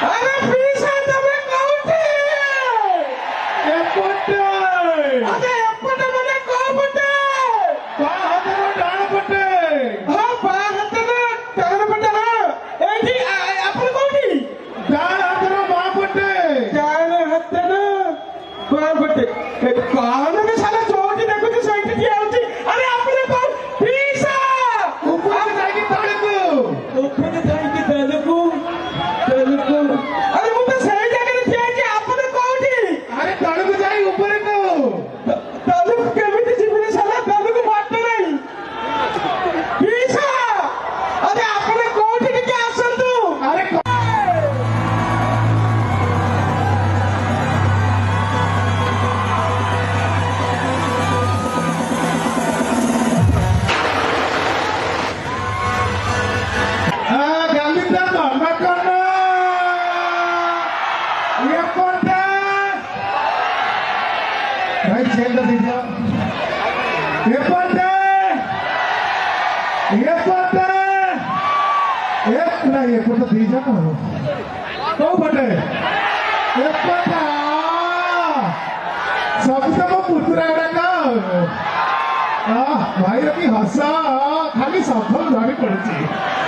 अरे पीछे तबे कौटे एपटे अरे एपटे मने कोपटे बा हाथर डाण पटे हां बा हाथर डाण पटे हां एठी आपण कोठी डाण हाथर बा पटे डाण हाथर बा पटे कान में साला चोटी देखो तो साइड की आउची अरे आपने कौन पीछे ऊपर जाके तळको ऊपर जाके तळको अरे मुझे सही जगह पे चाहिए आपने कोठी अरे तळको जाई ऊपर को तळको केमिति जीवने साला तळको मारते नहीं पीछे अरे आपने कोठी के आसंतु अरे गालिदा मामा करना ये कोटे भाई चेंज कर दीजिए ये कोटे एक ना ये कोटे दीजिए ना कौन कोटे ये कोटे सबसे वो पुत्रा का भाई रखी हंसा खाली सफल जानी पड़ती